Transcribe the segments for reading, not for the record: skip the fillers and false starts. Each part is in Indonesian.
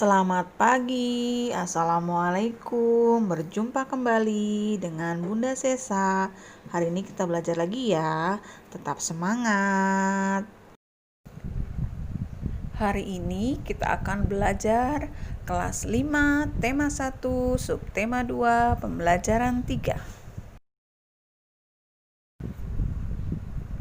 Selamat pagi, Assalamualaikum. Berjumpa kembali dengan Bunda Sesa. Hari ini kita belajar lagi ya. Tetap semangat. Hari ini kita akan belajar kelas 5, tema 1, subtema 2, pembelajaran 3.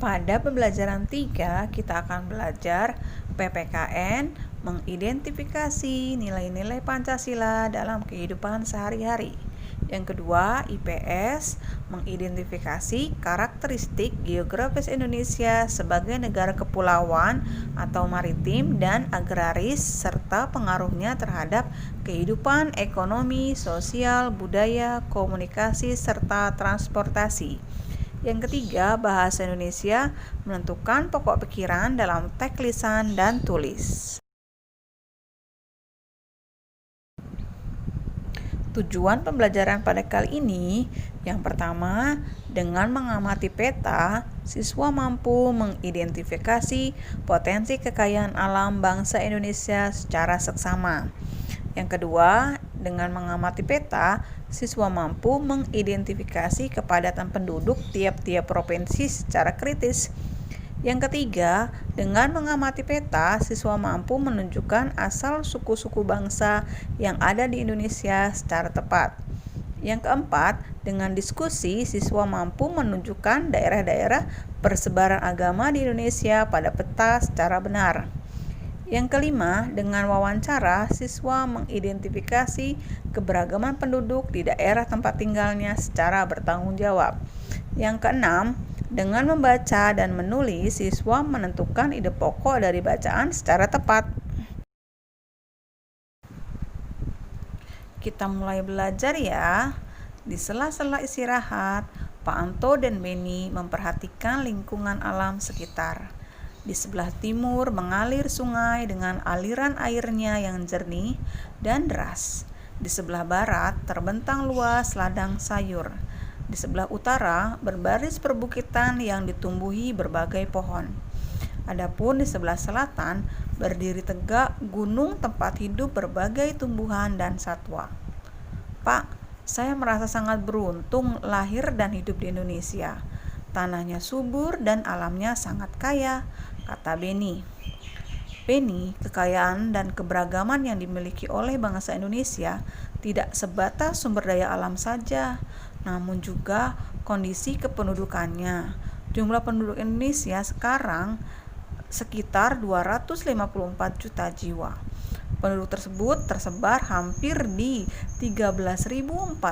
Pada pembelajaran 3, kita akan belajar PPKN, mengidentifikasi nilai-nilai Pancasila dalam kehidupan sehari-hari. Yang kedua, IPS, mengidentifikasi karakteristik geografis Indonesia sebagai negara kepulauan atau maritim dan agraris serta pengaruhnya terhadap kehidupan ekonomi, sosial, budaya, komunikasi, serta transportasi. Yang ketiga, bahasa Indonesia menentukan pokok pikiran dalam teks lisan dan tulis. Tujuan pembelajaran pada kali ini, yang pertama, dengan mengamati peta, siswa mampu mengidentifikasi potensi kekayaan alam bangsa Indonesia secara seksama. Yang kedua, dengan mengamati peta, siswa mampu mengidentifikasi kepadatan penduduk tiap-tiap provinsi secara kritis. Yang ketiga, dengan mengamati peta, siswa mampu menunjukkan asal suku-suku bangsa yang ada di Indonesia secara tepat. Yang keempat, dengan diskusi, siswa mampu menunjukkan daerah-daerah persebaran agama di Indonesia pada peta secara benar. Yang kelima, dengan wawancara, siswa mengidentifikasi keberagaman penduduk di daerah tempat tinggalnya secara bertanggung jawab. Yang keenam, dengan membaca dan menulis, siswa menentukan ide pokok dari bacaan secara tepat. Kita mulai belajar ya. Di sela-sela istirahat, Pak Anto dan Beni memperhatikan lingkungan alam sekitar. Di sebelah timur mengalir sungai dengan aliran airnya yang jernih dan deras. Di sebelah barat terbentang luas ladang sayur. Di sebelah utara berbaris perbukitan yang ditumbuhi berbagai pohon. Adapun di sebelah selatan berdiri tegak gunung tempat hidup berbagai tumbuhan dan satwa. Pak, saya merasa sangat beruntung lahir dan hidup di Indonesia. Tanahnya subur dan alamnya sangat kaya, kata Beni. Beni, kekayaan dan keberagaman yang dimiliki oleh bangsa Indonesia tidak sebatas sumber daya alam saja, namun juga kondisi kependudukannya. Jumlah penduduk Indonesia sekarang sekitar 254 juta jiwa. Penduduk tersebut tersebar hampir di 13.466.000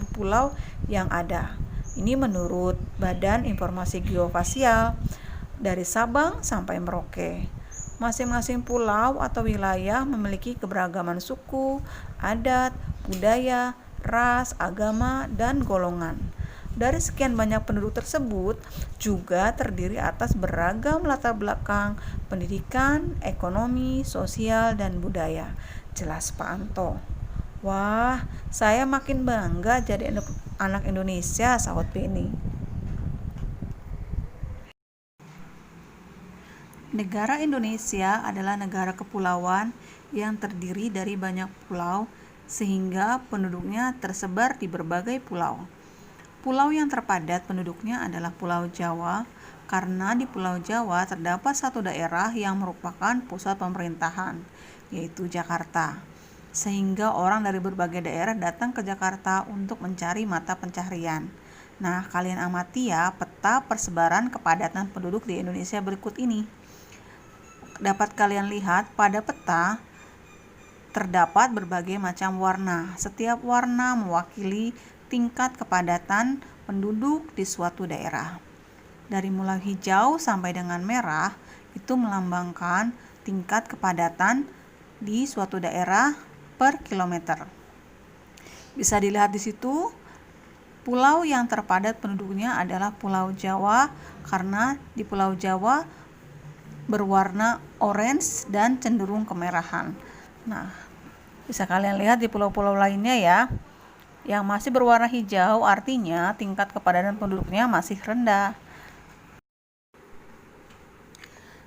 pulau yang ada. Ini menurut Badan Informasi Geospasial dari Sabang sampai Merauke. Masing-masing pulau atau wilayah memiliki keberagaman suku, adat, budaya, ras, agama, dan golongan. Dari sekian banyak penduduk tersebut juga terdiri atas beragam latar belakang pendidikan, ekonomi, sosial, dan budaya. Jelas Pak Anto. Wah, saya makin bangga jadi anak Indonesia, sahut Beni. Negara Indonesia adalah negara kepulauan yang terdiri dari banyak pulau sehingga penduduknya tersebar di berbagai pulau. Pulau yang terpadat penduduknya adalah Pulau Jawa, karena di Pulau Jawa terdapat satu daerah yang merupakan pusat pemerintahan, yaitu Jakarta. Sehingga orang dari berbagai daerah datang ke Jakarta untuk mencari mata pencaharian. Nah, kalian amati ya peta persebaran kepadatan penduduk di Indonesia berikut ini. Dapat kalian lihat pada peta terdapat berbagai macam warna. Setiap warna mewakili tingkat kepadatan penduduk di suatu daerah. Dari mulai hijau sampai dengan merah itu melambangkan tingkat kepadatan di suatu daerah per kilometer. Bisa dilihat di situ, pulau yang terpadat penduduknya adalah Pulau Jawa karena di Pulau Jawa berwarna orange dan cenderung kemerahan. Nah, bisa kalian lihat di pulau-pulau lainnya ya. Yang masih berwarna hijau artinya tingkat kepadatan penduduknya masih rendah.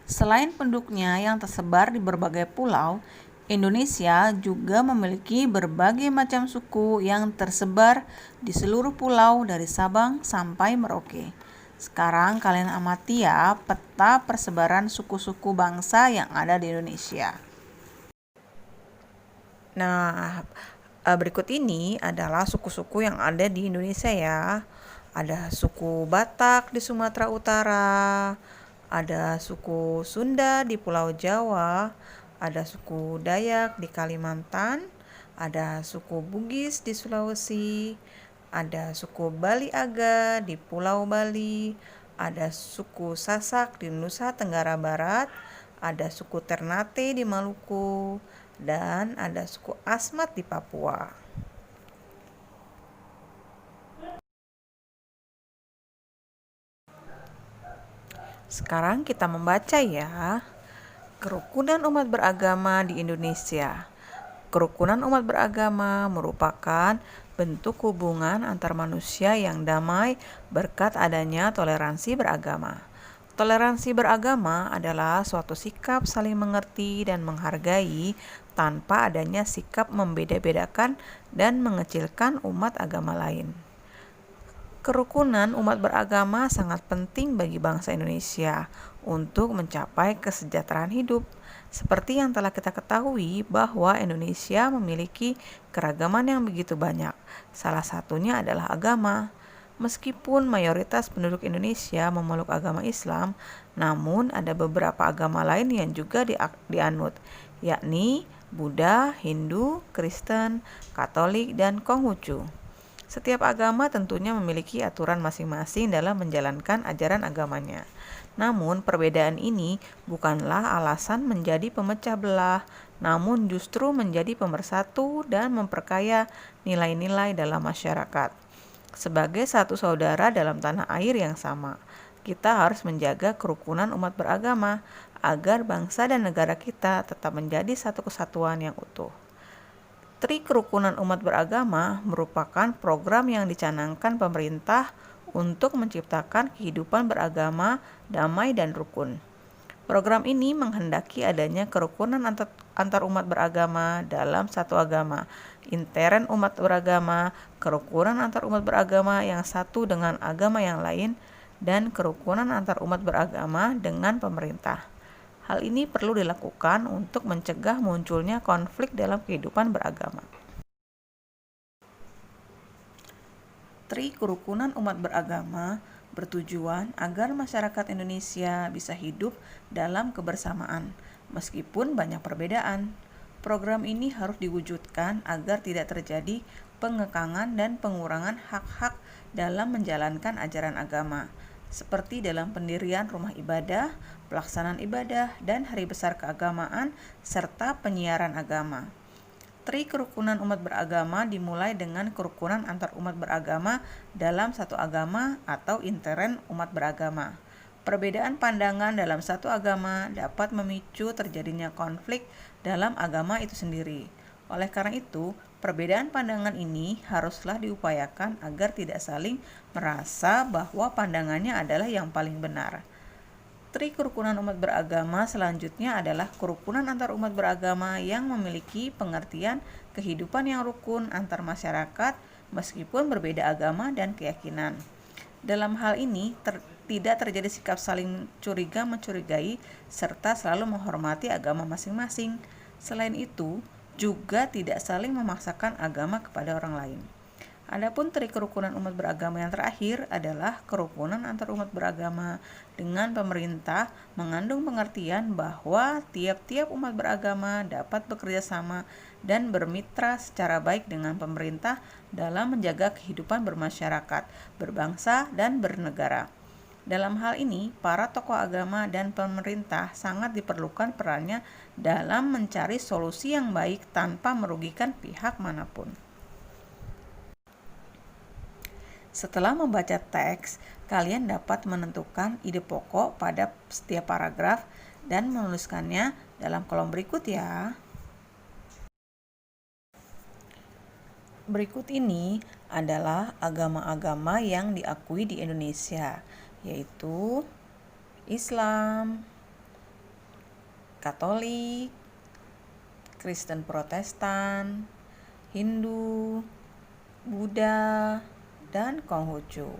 Selain penduduknya yang tersebar di berbagai pulau, Indonesia juga memiliki berbagai macam suku yang tersebar di seluruh pulau dari Sabang sampai Merauke. Sekarang kalian amati ya peta persebaran suku-suku bangsa yang ada di Indonesia. Nah, berikut ini adalah suku-suku yang ada di Indonesia ya. Ada suku Batak di Sumatera Utara, ada suku Sunda di Pulau Jawa, ada suku Dayak di Kalimantan, ada suku Bugis di Sulawesi, ada suku Bali Aga di Pulau Bali, ada suku Sasak di Nusa Tenggara Barat, ada suku Ternate di Maluku, dan ada suku Asmat di Papua. Sekarang kita membaca ya, kerukunan umat beragama di Indonesia. Kerukunan umat beragama merupakan bentuk hubungan antar manusia yang damai berkat adanya toleransi beragama. Toleransi beragama adalah suatu sikap saling mengerti dan menghargai tanpa adanya sikap membeda-bedakan dan mengecilkan umat agama lain. Kerukunan umat beragama sangat penting bagi bangsa Indonesia untuk mencapai kesejahteraan hidup. Seperti yang telah kita ketahui bahwa Indonesia memiliki keragaman yang begitu banyak. Salah satunya adalah agama. Meskipun mayoritas penduduk Indonesia memeluk agama Islam, namun ada beberapa agama lain yang juga dianut, yakni Buddha, Hindu, Kristen, Katolik, dan Konghucu. Setiap agama tentunya memiliki aturan masing-masing dalam menjalankan ajaran agamanya. Namun, perbedaan ini bukanlah alasan menjadi pemecah belah, namun justru menjadi pemersatu dan memperkaya nilai-nilai dalam masyarakat. Sebagai satu saudara dalam tanah air yang sama, kita harus menjaga kerukunan umat beragama agar bangsa dan negara kita tetap menjadi satu kesatuan yang utuh. Tri Kerukunan Umat Beragama merupakan program yang dicanangkan pemerintah untuk menciptakan kehidupan beragama damai dan rukun. Program ini menghendaki adanya kerukunan antar umat beragama dalam satu agama, intern umat beragama, kerukunan antar umat beragama yang satu dengan agama yang lain, dan kerukunan antar umat beragama dengan pemerintah. Hal ini perlu dilakukan untuk mencegah munculnya konflik dalam kehidupan beragama. Tri Kerukunan Umat Beragama bertujuan agar masyarakat Indonesia bisa hidup dalam kebersamaan, meskipun banyak perbedaan. Program ini harus diwujudkan agar tidak terjadi pengekangan dan pengurangan hak-hak dalam menjalankan ajaran agama, seperti dalam pendirian rumah ibadah, pelaksanaan ibadah, dan hari besar keagamaan, serta penyiaran agama. Tri Kerukunan Umat Beragama dimulai dengan kerukunan antar umat beragama dalam satu agama atau intern umat beragama. Perbedaan pandangan dalam satu agama dapat memicu terjadinya konflik dalam agama itu sendiri. Oleh karena itu, perbedaan pandangan ini haruslah diupayakan agar tidak saling merasa bahwa pandangannya adalah yang paling benar. Tri Kerukunan Umat Beragama selanjutnya adalah kerukunan antar umat beragama yang memiliki pengertian kehidupan yang rukun antar masyarakat meskipun berbeda agama dan keyakinan. Dalam hal ini tidak terjadi sikap saling curiga-mencurigai serta selalu menghormati agama masing-masing. Selain itu, juga tidak saling memaksakan agama kepada orang lain. Adapun Tri Kerukunan Umat Beragama yang terakhir adalah kerukunan antar umat beragama dengan pemerintah, mengandung pengertian bahwa tiap-tiap umat beragama dapat bekerja sama dan bermitra secara baik dengan pemerintah dalam menjaga kehidupan bermasyarakat, berbangsa, dan bernegara. Dalam hal ini, para tokoh agama dan pemerintah sangat diperlukan perannya dalam mencari solusi yang baik tanpa merugikan pihak manapun. Setelah membaca teks, kalian dapat menentukan ide pokok pada setiap paragraf dan menuliskannya dalam kolom berikut ya. Berikut ini adalah agama-agama yang diakui di Indonesia, yaitu Islam, Katolik, Kristen Protestan, Hindu, Buddha, dan Konghucu.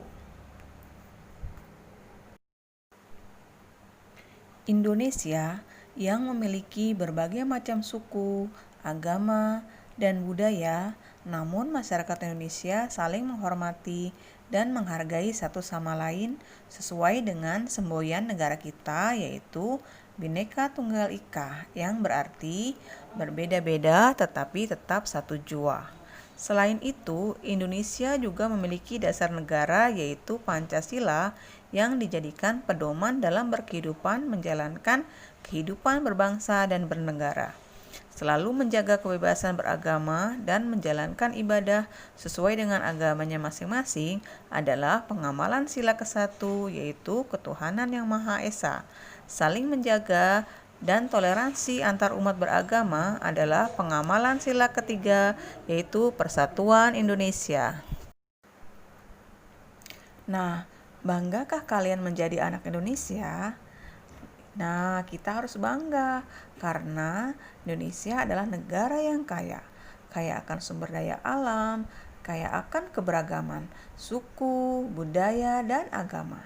Indonesia yang memiliki berbagai macam suku, agama, dan budaya, namun masyarakat Indonesia saling menghormati dan menghargai satu sama lain sesuai dengan semboyan negara kita, yaitu Bhinneka Tunggal Ika, yang berarti berbeda-beda tetapi tetap satu jua. Selain itu, Indonesia juga memiliki dasar negara, yaitu Pancasila, yang dijadikan pedoman dalam berkehidupan menjalankan kehidupan berbangsa dan bernegara. Selalu menjaga kebebasan beragama dan menjalankan ibadah sesuai dengan agamanya masing-masing adalah pengamalan sila ke-1, yaitu ketuhanan yang Maha Esa. Saling menjaga dan toleransi antar umat beragama adalah pengamalan sila ke-3, yaitu Persatuan Indonesia. Nah, banggakah kalian menjadi anak Indonesia? Nah, kita harus bangga karena Indonesia adalah negara yang kaya. Kaya akan sumber daya alam, kaya akan keberagaman, suku, budaya, dan agama.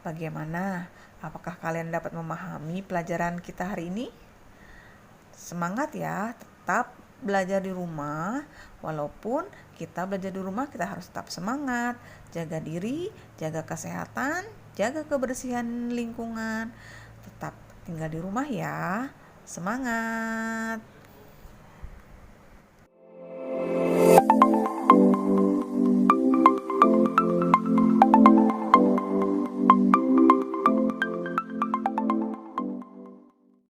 Bagaimana? Apakah kalian dapat memahami pelajaran kita hari ini? Semangat ya, tetap belajar di rumah. Walaupun kita belajar di rumah, kita harus tetap semangat. Jaga diri, jaga kesehatan, jaga kebersihan lingkungan. Tetap tinggal di rumah ya. Semangat!